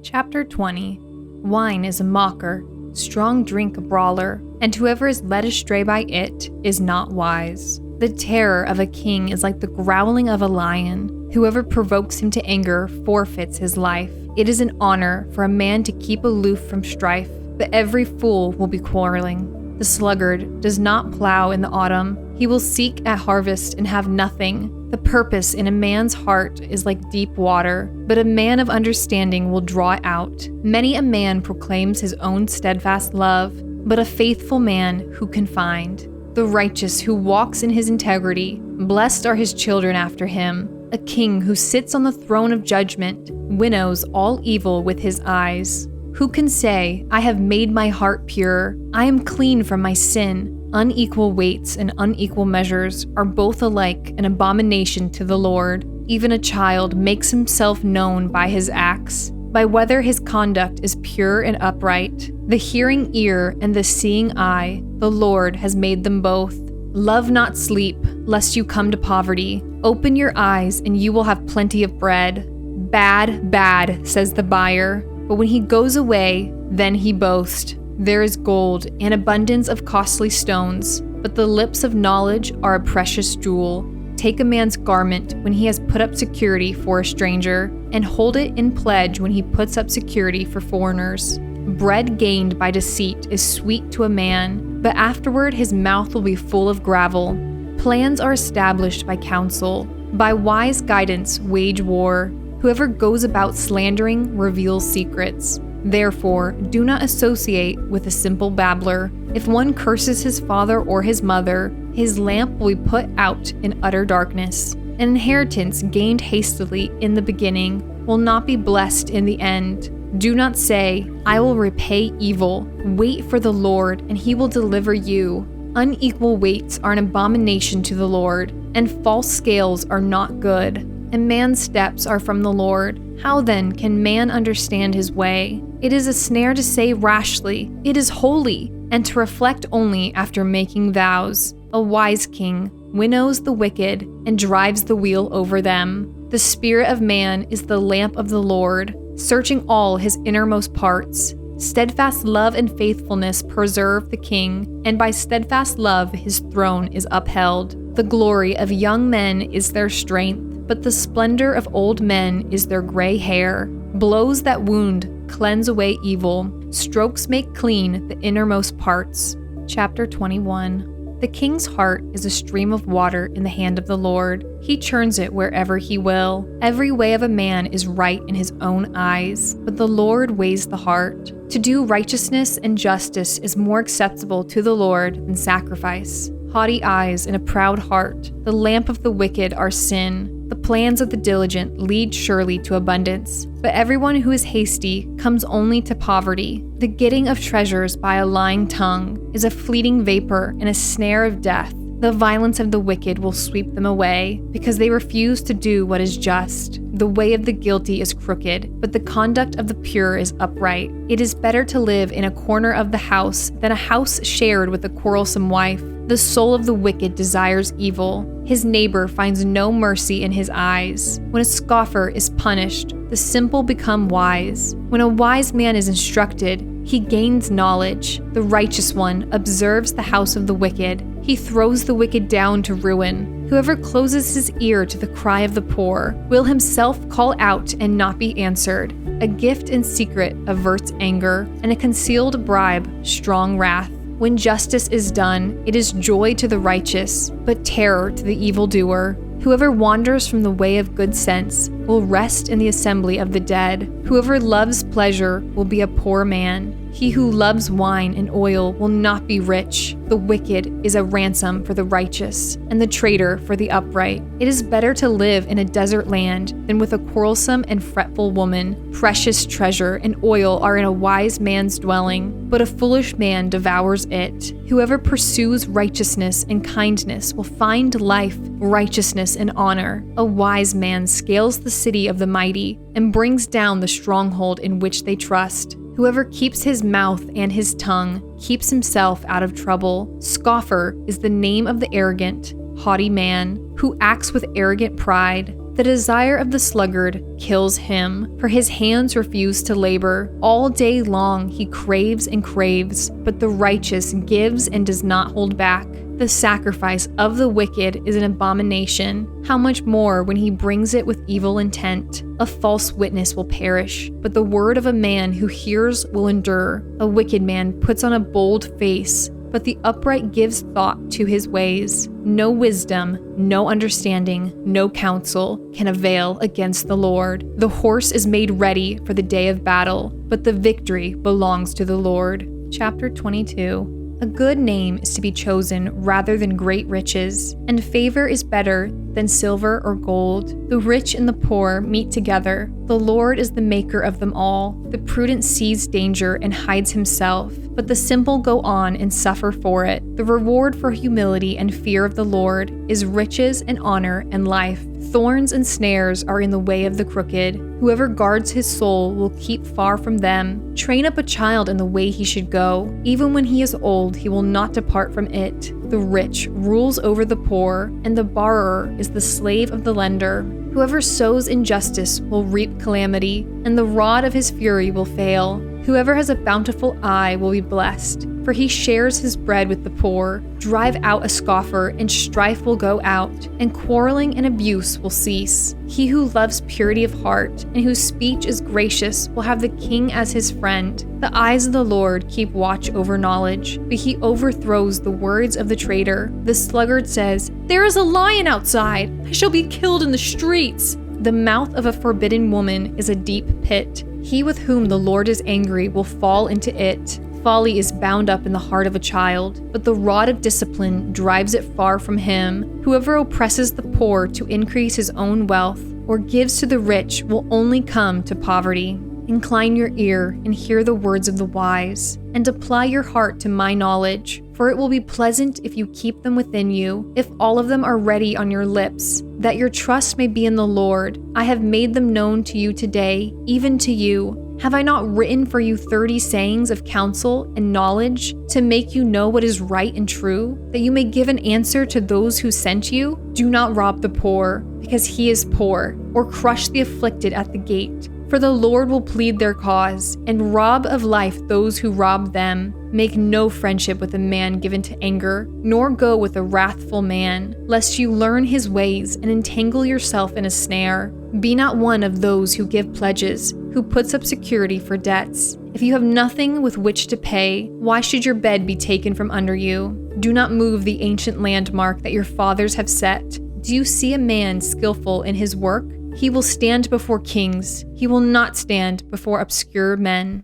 Chapter 20. Wine is a mocker, strong drink a brawler, and whoever is led astray by it is not wise. The terror of a king is like the growling of a lion. Whoever provokes him to anger forfeits his life. It is an honor for a man to keep aloof from strife, but every fool will be quarreling. The sluggard does not plow in the autumn. He will seek at harvest and have nothing. The purpose in a man's heart is like deep water, but a man of understanding will draw it out. Many a man proclaims his own steadfast love, but a faithful man who can find? The righteous who walks in his integrity, blessed are his children after him. A king who sits on the throne of judgment winnows all evil with his eyes. Who can say, I have made my heart pure, I am clean from my sin? Unequal weights and unequal measures are both alike an abomination to the Lord. Even a child makes himself known by his acts, by whether his conduct is pure and upright. The hearing ear and the seeing eye, the Lord has made them both. Love not sleep, lest you come to poverty. Open your eyes, and you will have plenty of bread. Bad, bad, says the buyer, but when he goes away, then he boasts. There is gold and abundance of costly stones, but the lips of knowledge are a precious jewel. Take a man's garment when he has put up security for a stranger, and hold it in pledge when he puts up security for foreigners. Bread gained by deceit is sweet to a man, but afterward his mouth will be full of gravel. Plans are established by counsel. By wise guidance wage war. Whoever goes about slandering reveals secrets. Therefore, do not associate with a simple babbler. If one curses his father or his mother, his lamp will be put out in utter darkness. An inheritance gained hastily in the beginning will not be blessed in the end. Do not say, I will repay evil. Wait for the Lord, and he will deliver you. Unequal weights are an abomination to the Lord, and false scales are not good. And man's steps are from the Lord. How then can man understand his way? It is a snare to say rashly, it is holy, and to reflect only after making vows. A wise king winnows the wicked and drives the wheel over them. The spirit of man is the lamp of the Lord, searching all his innermost parts. Steadfast love and faithfulness preserve the king, and by steadfast love his throne is upheld. The glory of young men is their strength, but the splendor of old men is their gray hair. Blows that wound cleanse away evil. Strokes make clean the innermost parts. Chapter 21. The king's heart is a stream of water in the hand of the Lord. He churns it wherever he will. Every way of a man is right in his own eyes, but the Lord weighs the heart. To do righteousness and justice is more acceptable to the Lord than sacrifice. Haughty eyes and a proud heart, the lamp of the wicked are sin. The plans of the diligent lead surely to abundance, but everyone who is hasty comes only to poverty. The getting of treasures by a lying tongue is a fleeting vapor and a snare of death. The violence of the wicked will sweep them away, because they refuse to do what is just. The way of the guilty is crooked, but the conduct of the pure is upright. It is better to live in a corner of the house than a house shared with a quarrelsome wife. The soul of the wicked desires evil. His neighbor finds no mercy in his eyes. When a scoffer is punished, the simple become wise. When a wise man is instructed, he gains knowledge. The righteous one observes the house of the wicked. He throws the wicked down to ruin. Whoever closes his ear to the cry of the poor will himself call out and not be answered. A gift in secret averts anger, and a concealed bribe strong wrath. When justice is done, it is joy to the righteous, but terror to the evildoer. Whoever wanders from the way of good sense will rest in the assembly of the dead. Whoever loves pleasure will be a poor man. He who loves wine and oil will not be rich. The wicked is a ransom for the righteous, and the traitor for the upright. It is better to live in a desert land than with a quarrelsome and fretful woman. Precious treasure and oil are in a wise man's dwelling, but a foolish man devours it. Whoever pursues righteousness and kindness will find life, righteousness, and honor. A wise man scales the city of the mighty and brings down the stronghold in which they trust. Whoever keeps his mouth and his tongue keeps himself out of trouble. Scoffer is the name of the arrogant, haughty man who acts with arrogant pride. The desire of the sluggard kills him, for his hands refuse to labor. All day long he craves and craves, but the righteous gives and does not hold back. The sacrifice of the wicked is an abomination. How much more when he brings it with evil intent? A false witness will perish, but the word of a man who hears will endure. A wicked man puts on a bold face, but the upright gives thought to his ways. No wisdom, no understanding, no counsel can avail against the Lord. The horse is made ready for the day of battle, but the victory belongs to the Lord. Chapter 22. A good name is to be chosen rather than great riches, and favor is better than silver or gold. The rich and the poor meet together. The Lord is the maker of them all. The prudent sees danger and hides himself, but the simple go on and suffer for it. The reward for humility and fear of the Lord is riches and honor and life. Thorns and snares are in the way of the crooked. Whoever guards his soul will keep far from them. Train up a child in the way he should go. Even when he is old, he will not depart from it. The rich rules over the poor, and the borrower is the slave of the lender. Whoever sows injustice will reap calamity, and the rod of his fury will fail. Whoever has a bountiful eye will be blessed, for he shares his bread with the poor. Drive out a scoffer, and strife will go out, and quarreling and abuse will cease. He who loves purity of heart, and whose speech is gracious, will have the king as his friend. The eyes of the Lord keep watch over knowledge, but he overthrows the words of the traitor. The sluggard says, "There is a lion outside! I shall be killed in the streets!" The mouth of a forbidden woman is a deep pit. He with whom the Lord is angry will fall into it. Folly is bound up in the heart of a child, but the rod of discipline drives it far from him. Whoever oppresses the poor to increase his own wealth, or gives to the rich, will only come to poverty. Incline your ear and hear the words of the wise, and apply your heart to my knowledge, for it will be pleasant if you keep them within you, if all of them are ready on your lips, that your trust may be in the Lord. I have made them known to you today, even to you. Have I not written for you 30 sayings of counsel and knowledge to make you know what is right and true, that you may give an answer to those who sent you? Do not rob the poor, because he is poor, or crush the afflicted at the gate. For the Lord will plead their cause, and rob of life those who rob them. Make no friendship with a man given to anger, nor go with a wrathful man, lest you learn his ways and entangle yourself in a snare. Be not one of those who give pledges, who puts up security for debts. If you have nothing with which to pay, why should your bed be taken from under you? Do not move the ancient landmark that your fathers have set. Do you see a man skillful in his work? He will stand before kings. He will not stand before obscure men.